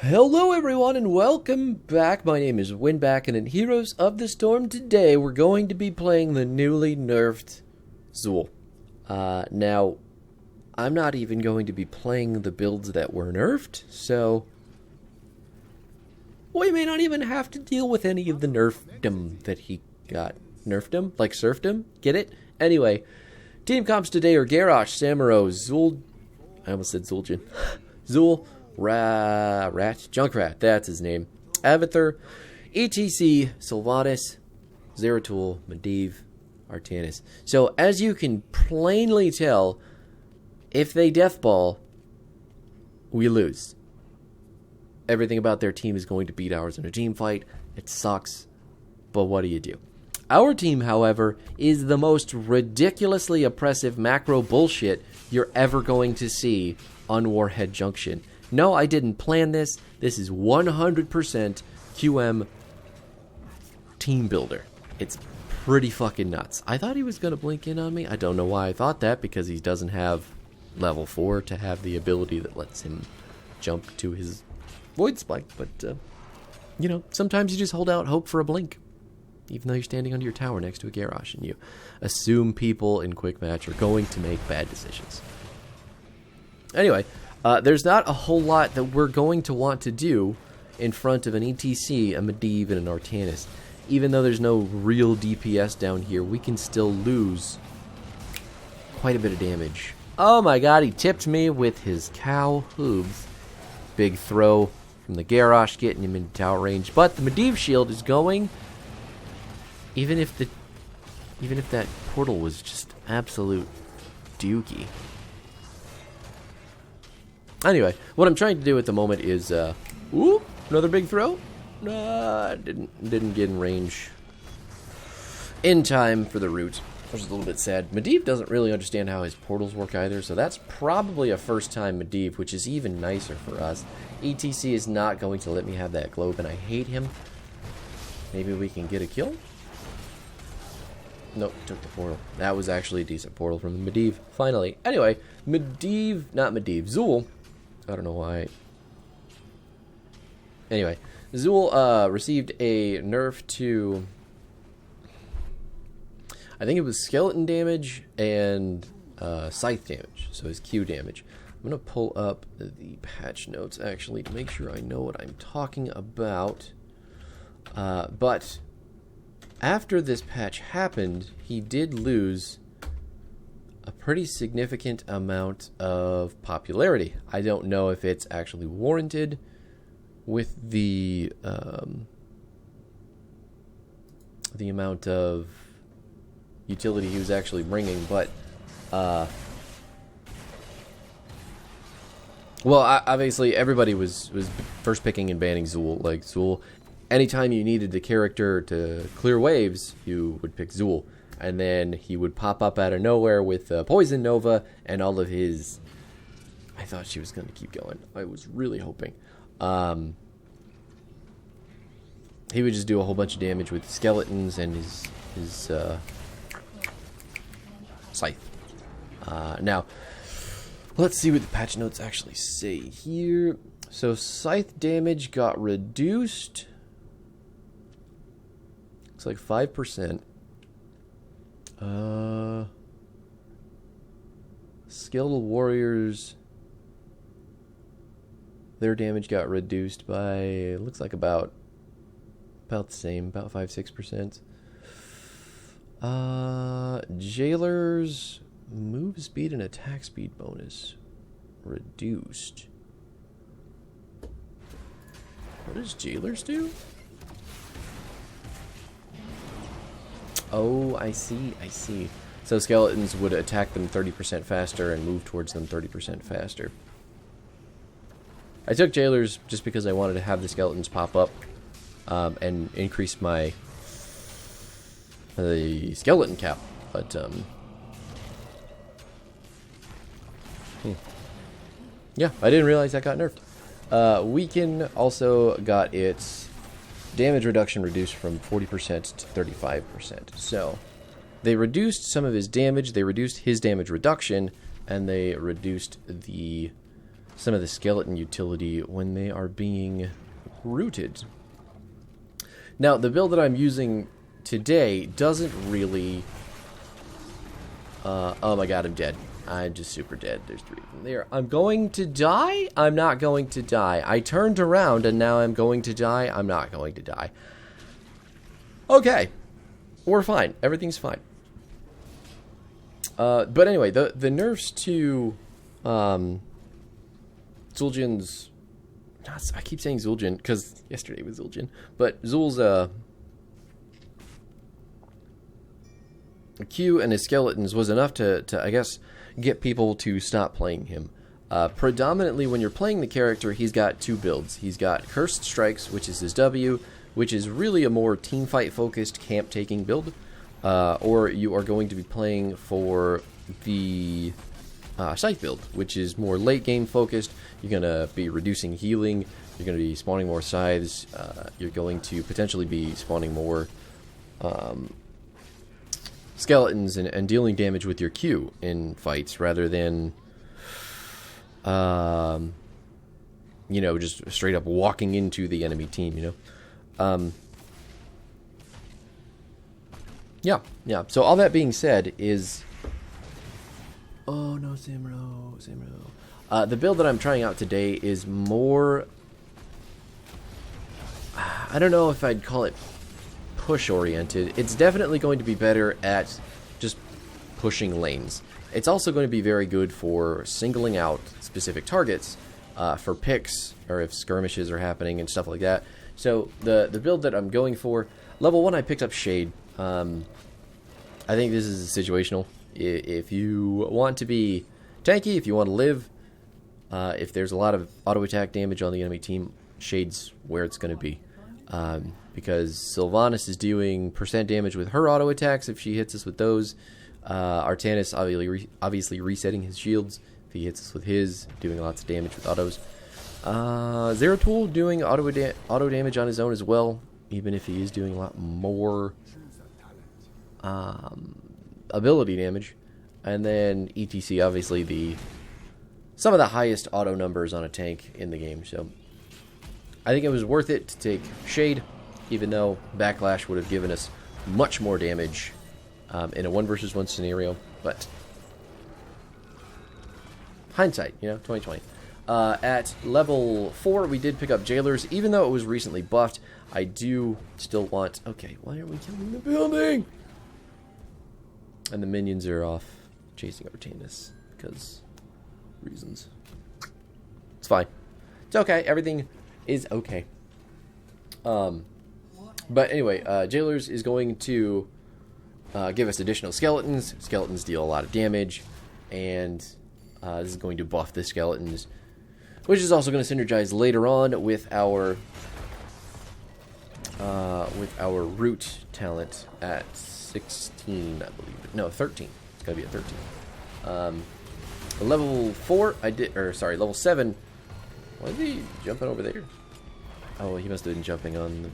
Hello everyone and welcome back. My name is Winback and in Heroes of the Storm today we're going to be playing the newly nerfed Zool. Now, I'm not even going to be playing the builds that were nerfed, so we may not even have to deal with any of the nerfdom that he got. Nerfdom? Like serfdom? Get it? Anyway, team comps today are Garrosh, Samuro, Zool... I almost said Zul'jin. Zool... Junkrat, that's his name. Avatar, ETC, Sylvanas, Zeratul, Medivh, Artanis. So, as you can plainly tell, if they deathball, we lose. Everything about their team is going to beat ours in a team fight. It sucks, but what do you do? Our team, however, is the most ridiculously oppressive macro bullshit you're ever going to see on Warhead Junction. No, I didn't plan this. This is 100% QM team builder. It's pretty fucking nuts. I thought he was going to blink in on me. I don't know why I thought that, because he doesn't have level 4 to have the ability that lets him jump to his Void Spike. But, you know, sometimes you just hold out hope for a blink, even though you're standing under your tower next to a Garrosh, and you assume people in quick match are going to make bad decisions. Anyway... there's not a whole lot that we're going to want to do in front of an ETC, a Medivh, and an Artanis. Even though there's no real DPS down here, we can still lose quite a bit of damage. Oh my god, he tipped me with his cow hooves. Big throw from the Garrosh, getting him into tower range. But the Medivh shield is going, even if that portal was just absolute dookie. Anyway, what I'm trying to do at the moment is, ooh, another big throw. Didn't get in range in time for the root, which is a little bit sad. Medivh doesn't really understand how his portals work either, so that's probably a first-time Medivh, which is even nicer for us. ETC is not going to let me have that globe, and I hate him. Maybe we can get a kill? Nope, took the portal. That was actually a decent portal from the Medivh, finally. Anyway, Zool. I don't know why. Anyway, Zool received a nerf to, I think it was skeleton damage and scythe damage, so his Q damage. I'm going to pull up the patch notes, actually, to make sure I know what I'm talking about. But after this patch happened, he did lose a pretty significant amount of popularity. I don't know if it's actually warranted with the amount of utility he was actually bringing, but well, obviously everybody was first picking and banning Zool. Like Zool, anytime you needed the character to clear waves, you would pick Zool. And then he would pop up out of nowhere with Poison Nova and all of his... I thought she was going to keep going. I was really hoping. He would just do a whole bunch of damage with skeletons and his scythe. Now, let's see what the patch notes actually say here. So, scythe damage got reduced. Looks like 5%. Skeletal warriors, their damage got reduced by, looks like about the same, about 5-6%. Jailers, move speed and attack speed bonus reduced. What does jailers do? Oh, I see. So skeletons would attack them 30% faster and move towards them 30% faster. I took jailers just because I wanted to have the skeletons pop up and increase my the skeleton cap. But yeah, I didn't realize that got nerfed. Weaken also got its damage reduction reduced from 40% to 35%. So they reduced some of his damage, they reduced his damage reduction, and they reduced the some of the skeleton utility when they are being rooted. Now, the build that I'm using today doesn't really... oh my god, I'm dead. I'm just super dead. There's 3 of them there. I'm going to die? I'm not going to die. I turned around and now I'm going to die? I'm not going to die. Okay. We're fine. Everything's fine. But anyway, the nerfs to Zul'jin's... I keep saying Zul'jin because yesterday was Zul'jin. But Zul's Q and his skeletons was enough to I guess, get people to stop playing him. Predominantly, when you're playing the character, he's got 2 builds. He's got Cursed Strikes, which is his W, which is really a more teamfight-focused, camp-taking build. Or you are going to be playing for the Scythe build, which is more late-game focused. You're going to be reducing healing. You're going to be spawning more scythes. You're going to potentially be spawning more... skeletons and dealing damage with your Q in fights rather than, you know, just straight up walking into the enemy team, you know? Yeah. So all that being said is... Oh, no, Samro. The build that I'm trying out today is more... I don't know if I'd call it push-oriented. It's definitely going to be better at just pushing lanes. It's also going to be very good for singling out specific targets for picks, or if skirmishes are happening and stuff like that. So the build that I'm going for, level 1 I picked up Shade. I think this is situational. If you want to be tanky, if you want to live, if there's a lot of auto-attack damage on the enemy team, Shade's where it's going to be. Because Sylvanas is doing % damage with her auto attacks if she hits us with those. Artanis obviously resetting his shields if he hits us with his, doing lots of damage with autos. Zeratul doing auto damage on his own as well, even if he is doing a lot more ability damage. And then ETC, obviously some of the highest auto numbers on a tank in the game. So I think it was worth it to take Shade, even though Backlash would have given us much more damage in a 1 versus 1 scenario. But hindsight, you know, 2020. At level 4, we did pick up Jailers. Even though it was recently buffed, I do still want... Okay, why are we killing the building? And the minions are off chasing Artanis because reasons. It's fine. It's okay. Everything is okay. But anyway, Jailers is going to give us additional skeletons. Skeletons deal a lot of damage, and this is going to buff the skeletons, which is also going to synergize later on with our root talent at 16, I believe. No, 13. It's going to be at 13. Level 4, level 7. Why is he jumping over there? Oh, he must have been jumping on the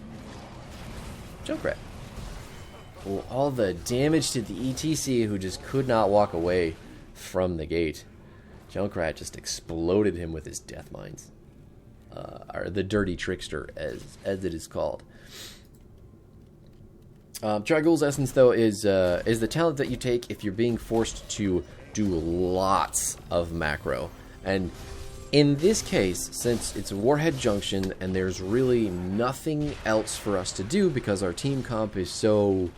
Junkrat. Well, all the damage to the ETC, who just could not walk away from the gate. Junkrat just exploded him with his death mines. Or the dirty trickster, as it is called. Trigul's Essence, though, is the talent that you take if you're being forced to do lots of macro. And in this case, since it's Warhead Junction and there's really nothing else for us to do because our team comp is so...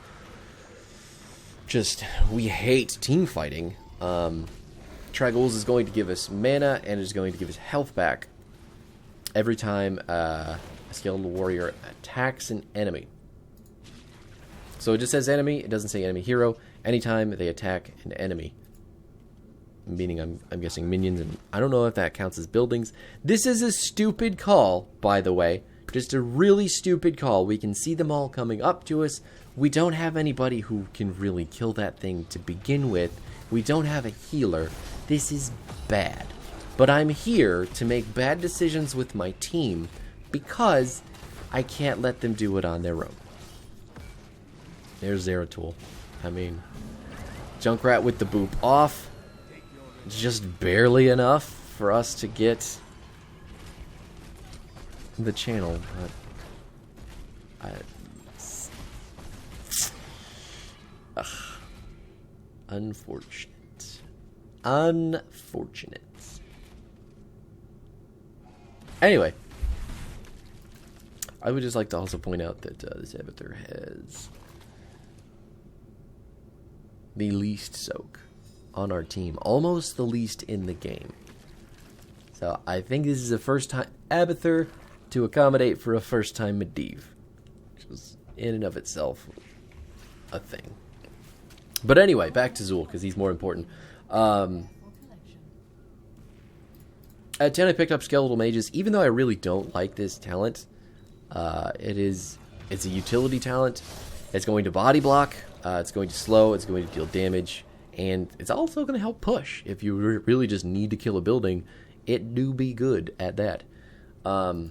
we hate team fighting. Trigul's is going to give us mana and is going to give us health back every time a skilled warrior attacks an enemy. So it just says enemy, it doesn't say enemy hero. Anytime they attack an enemy. Meaning I'm guessing minions, and I don't know if that counts as buildings. This is a stupid call, by the way. Just a really stupid call. We can see them all coming up to us. We don't have anybody who can really kill that thing to begin with. We don't have a healer. This is bad. But I'm here to make bad decisions with my team because I can't let them do it on their own. There's Zeratul. I mean, Junkrat with the boop off. Just barely enough for us to get the channel, but unfortunate. Unfortunate. Anyway, I would just like to also point out that this Avatar has the least soak on our team. Almost the least in the game. So I think this is a first time Avatar to accommodate for a first time Medivh. Which was in and of itself a thing. But anyway, back to Zool, because he's more important. At 10 I picked up Skeletal Mages, even though I really don't like this talent. It's a utility talent. It's going to body block, it's going to slow, it's going to deal damage, and it's also going to help push. If you really just need to kill a building, it do be good at that. Yeah,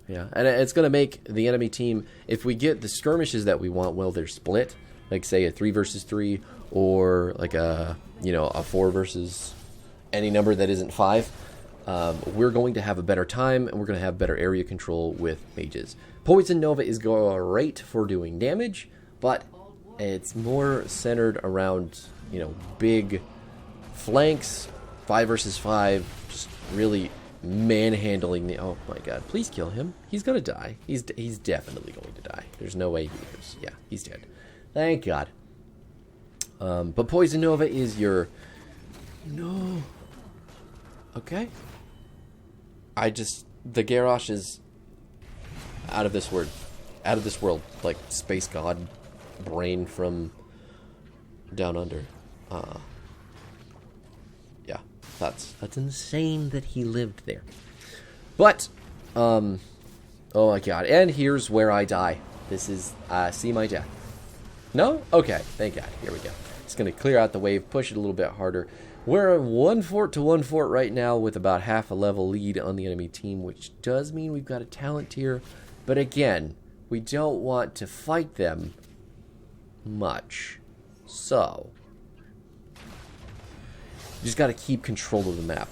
and it's going to make the enemy team, if we get the skirmishes that we want, well, they're split, like say a 3 versus 3, or like a 4 versus any number that isn't 5. We're going to have a better time, and we're going to have better area control with mages. Poison Nova is great for doing damage, but it's more centered around, big flanks, 5 versus 5, just really manhandling the... Oh my god, please kill him. He's going to die. He's definitely going to die. There's no way he lives. Yeah, he's dead. Thank god. But Poison Nova is your... No. Okay. The Garrosh is out of this world, like space god brain from down under. Yeah, that's insane that he lived there. But, oh my god, and here's where I die. This is, see my death. No? Okay, thank god, here we go. It's gonna clear out the wave, push it a little bit harder. We're 1 fort to 1 fort right now with about half a level lead on the enemy team, which does mean we've got a talent tier. But again, we don't want to fight them much. So, you just got to keep control of the map.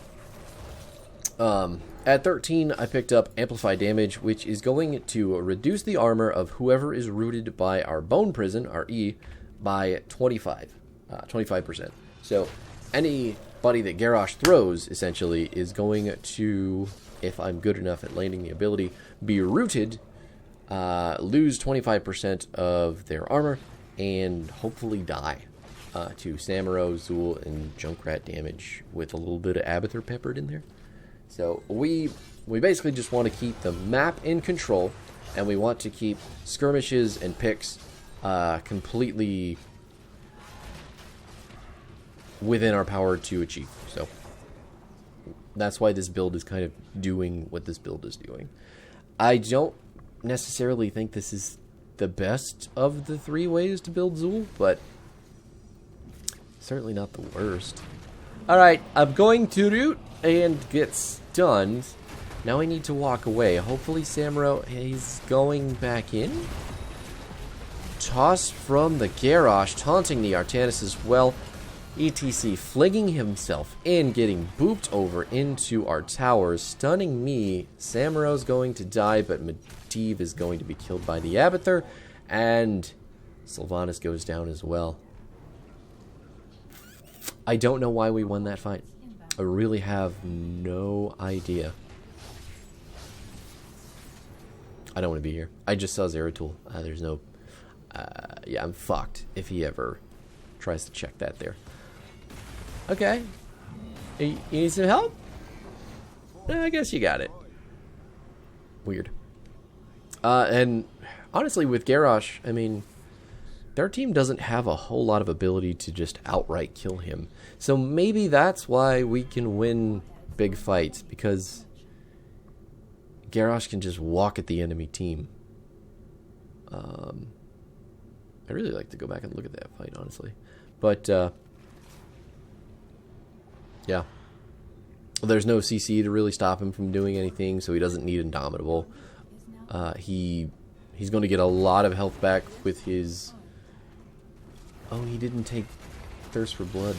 At 13, I picked up Amplify Damage, which is going to reduce the armor of whoever is rooted by our Bone Prison, our E, by 25%. So, anybody that Garrosh throws, essentially, is going to, if I'm good enough at landing the ability, be rooted, lose 25% of their armor, and hopefully die to Samuro, Zool, and Junkrat damage with a little bit of Abathur peppered in there. So we basically just want to keep the map in control, and we want to keep skirmishes and picks completely within our power to achieve. So that's why this build is kind of doing what this build is doing. I don't necessarily think this is the best of the 3 ways to build Zool, but certainly not the worst. Alright, I'm going to root and get stunned. Now I need to walk away. Hopefully Samuro is going back in. Toss from the Garrosh, taunting the Artanis as well. ETC flinging himself in, getting booped over into our towers, stunning me. Samuro's going to die, but Medivh is going to be killed by the Abathur, and Sylvanas goes down as well. I don't know why we won that fight. I really have no idea. I don't want to be here. I just saw Zeratul. There's no... yeah, I'm fucked if he ever tries to check that there. Okay. You need some help? I guess you got it. Weird. And honestly, with Garrosh, I mean, their team doesn't have a whole lot of ability to just outright kill him. So maybe that's why we can win big fights, because Garrosh can just walk at the enemy team. I really like to go back and look at that fight, honestly. But, yeah. There's no CC to really stop him from doing anything, so he doesn't need Indomitable. He's going to get a lot of health back with his... Oh, he didn't take Thirst for Blood.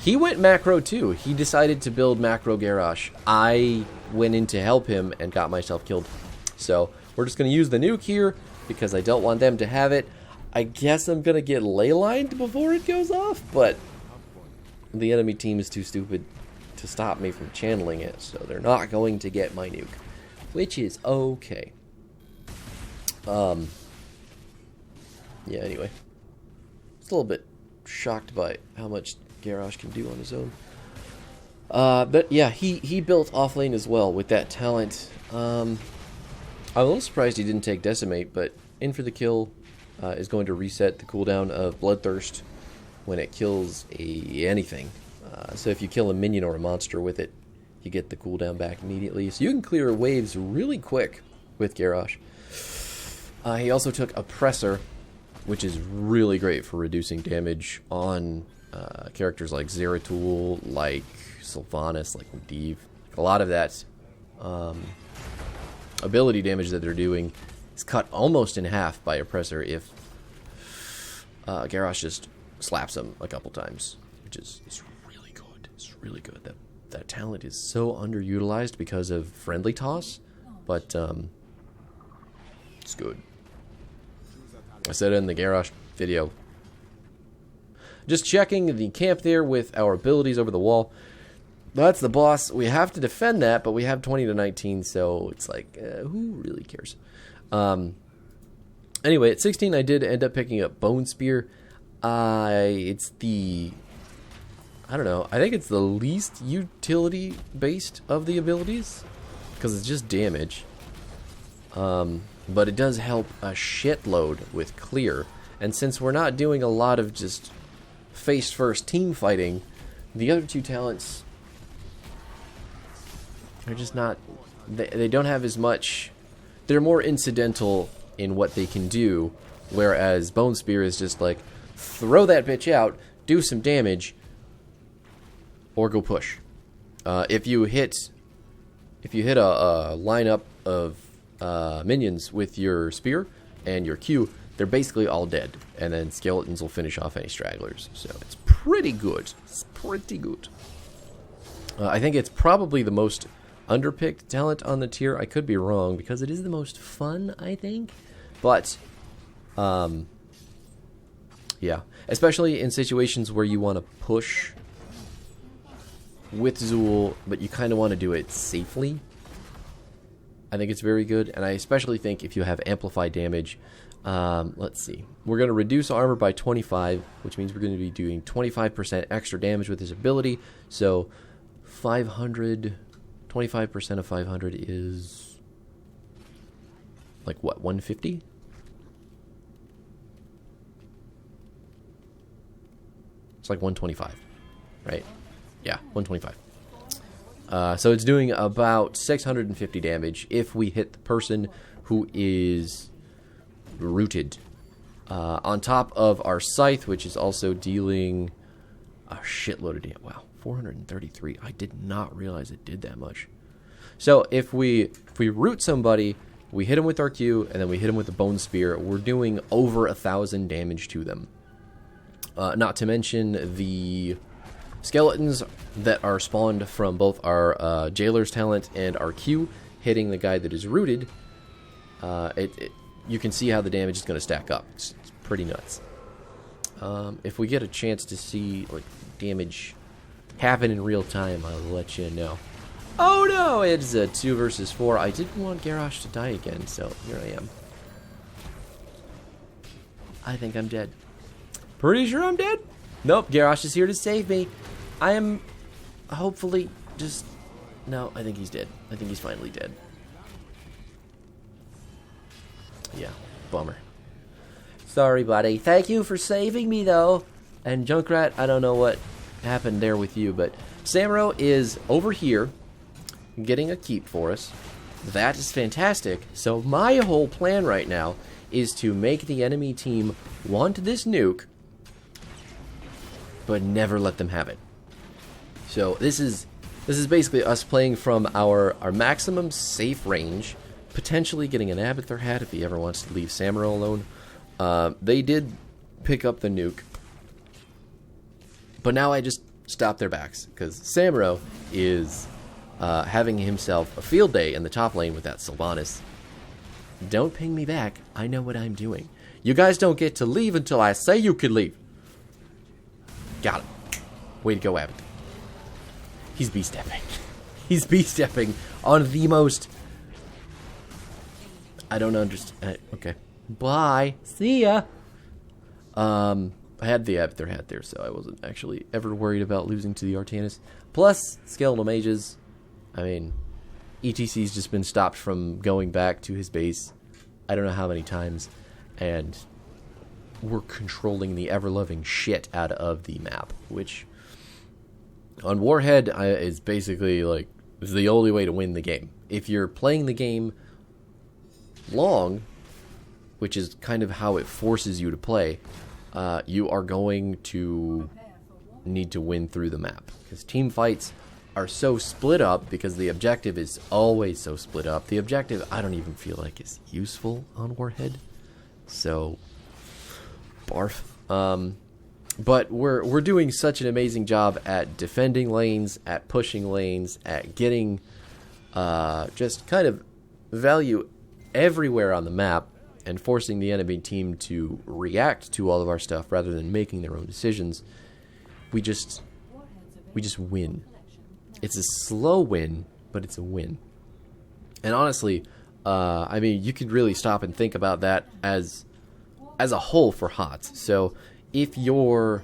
He went macro too. He decided to build macro Garrosh. I went in to help him and got myself killed. So we're just going to use the nuke here because I don't want them to have it. I guess I'm going to get ley lined before it goes off, but the enemy team is too stupid to stop me from channeling it, so they're not going to get my nuke, which is okay. Yeah, anyway. It's a little bit shocked by how much Garrosh can do on his own. But yeah, he built off lane as well with that talent. I'm a little surprised he didn't take Decimate, but in for the kill is going to reset the cooldown of Bloodthirst when it kills anything. So if you kill a minion or a monster with it, you get the cooldown back immediately. So you can clear waves really quick with Garrosh. He also took Oppressor, which is really great for reducing damage on characters like Zeratul, like Sylvanas, like Medivh. A lot of that ability damage that they're doing is cut almost in half by Oppressor if Garrosh just slaps him a couple times, which is really good. It's really good. That talent is so underutilized because of Friendly Toss, but it's good. I said it in the Garrosh video. Just checking the camp there with our abilities over the wall. That's the boss. We have to defend that, but we have 20 to 19, so it's like, who really cares? Anyway, at 16, I did end up picking up Bone Spear. It's the... I don't know. I think it's the least utility-based of the abilities, because it's just damage. But it does help a shitload with clear. And since we're not doing a lot of just face-first team fighting, the other two talents are just not... They don't have as much... They're more incidental in what they can do, whereas Bone Spear is just like, throw that bitch out, do some damage, or go push. If you hit a lineup of minions with your spear and your Q, they're basically all dead, and then skeletons will finish off any stragglers. So it's pretty good. It's pretty good. I think it's probably the most underpicked talent on the tier. I could be wrong because it is the most fun, I think. But yeah, especially in situations where you want to push with Zool, but you kind of want to do it safely. I think it's very good, and I especially think if you have amplified damage. Let's see. We're going to reduce armor by 25, which means we're going to be doing 25% extra damage with this ability. So 500, 25% of 500 is like what, 150? It's like 125, right? Yeah, 125. So it's doing about 650 damage if we hit the person who is rooted. On top of our scythe, which is also dealing a shitload of damage. Wow, 433. I did not realize it did that much. So if we root somebody, we hit them with our Q, and then we hit them with the Bone Spear, we're doing over 1,000 damage to them. Not to mention the skeletons that are spawned from both our Jailer's talent and our Q hitting the guy that is rooted. You can see how the damage is going to stack up. It's pretty nuts. If we get a chance to see like damage happen in real time, I'll let you know. Oh no, it's a 2 versus 4. I didn't want Garrosh to die again, so here I am. I think I'm dead. Pretty sure I'm dead? Nope, Garrosh is here to save me. I am hopefully just... No, I think he's dead. I think he's finally dead. Yeah, bummer. Sorry, buddy. Thank you for saving me, though. And Junkrat, I don't know what happened there with you, but Samuro is over here getting a keep for us. That is fantastic. So my whole plan right now is to make the enemy team want this nuke, but never let them have it. So this is basically us playing from our maximum safe range, potentially getting an Abathur hat if he ever wants to leave Samuro alone. They did pick up the nuke, but now I just stop their backs, because Samuro is having himself a field day in the top lane with that Sylvanas. Don't ping me back. I know what I'm doing. You guys don't get to leave until I say you can leave. Got it. Way to go, Abbott. He's B-stepping. He's B-stepping on the most... I don't understand. Okay. Bye. See ya. I had the Abathur hat there, so I wasn't actually ever worried about losing to the Artanis. Plus, Skeletal Mages. I mean, ETC's just been stopped from going back to his base I don't know how many times, and we're controlling the ever-loving shit out of the map, which on Warhead is basically like is the only way to win the game. If you're playing the game long, which is kind of how it forces you to play, you are going to need to win through the map, because team fights are so split up, because the objective is always so split up. The objective, I don't even feel like is useful on Warhead, so barf. But we're doing such an amazing job at defending lanes, at pushing lanes, at getting just kind of value everywhere on the map, and forcing the enemy team to react to all of our stuff rather than making their own decisions. We just win. It's a slow win, but it's a win. And honestly, I mean, you could really stop and think about that as a whole for HOTS. So if your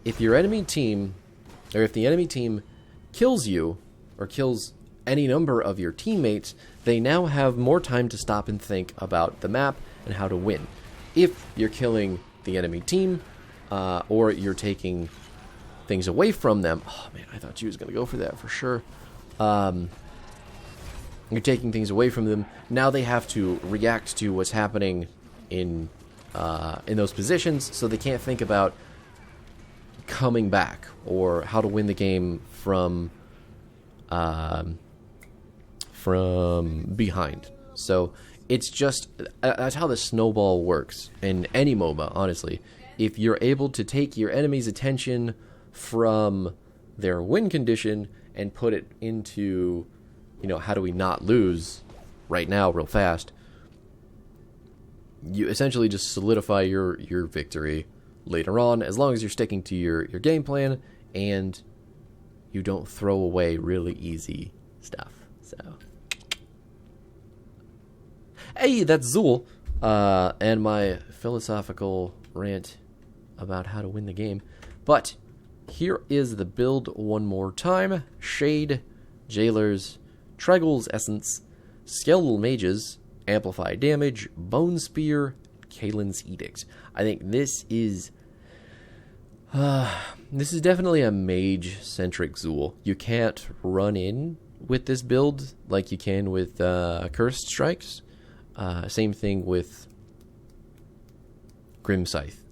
enemy team, or if the enemy team kills you, or kills any number of your teammates, they now have more time to stop and think about the map and how to win. If you're killing the enemy team, or you're taking things away from them, oh man, I thought you was going to go for that for sure. You're taking things away from them. Now they have to react to what's happening in those positions, so they can't think about coming back or how to win the game from behind. So it's just that's how the snowball works in any MOBA, honestly. If you're able to take your enemy's attention from their win condition and put it into, how do we not lose right now real fast, you essentially just solidify your victory later on, as long as you're sticking to your game plan and you don't throw away really easy stuff. So, hey, that's Zool, and my philosophical rant about how to win the game. But here is the build one more time. Shade, Jailers, Tregel's Essence, Skeletal Mages, Amplify Damage, Bone Spear, Kalen's Edict. I think this is definitely a mage-centric Zool. You can't run in with this build like you can with Cursed Strikes. Same thing with Grim Scythe.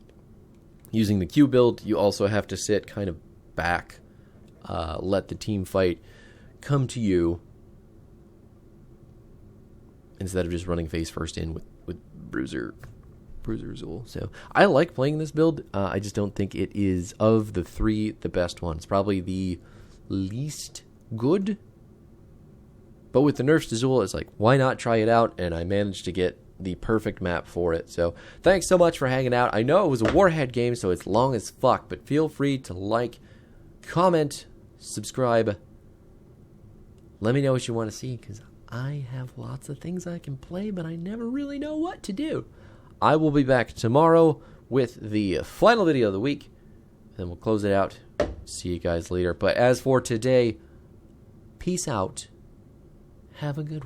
Using the Q build, you also have to sit kind of back, let the team fight come to you, instead of just running face first in with Bruiser Zool. So I like playing this build. I just don't think it is, of the three, the best one. It's probably the least good. But with the nerfs to Zool, it's like, why not try it out? And I managed to get the perfect map for it. So thanks so much for hanging out. I know it was a Warhead game, so it's long as fuck, but feel free to like, comment, subscribe. Let me know what you want to see, because I have lots of things I can play, but I never really know what to do. I will be back tomorrow with the final video of the week, then we'll close it out. See you guys later. But as for today, peace out. Have a good one.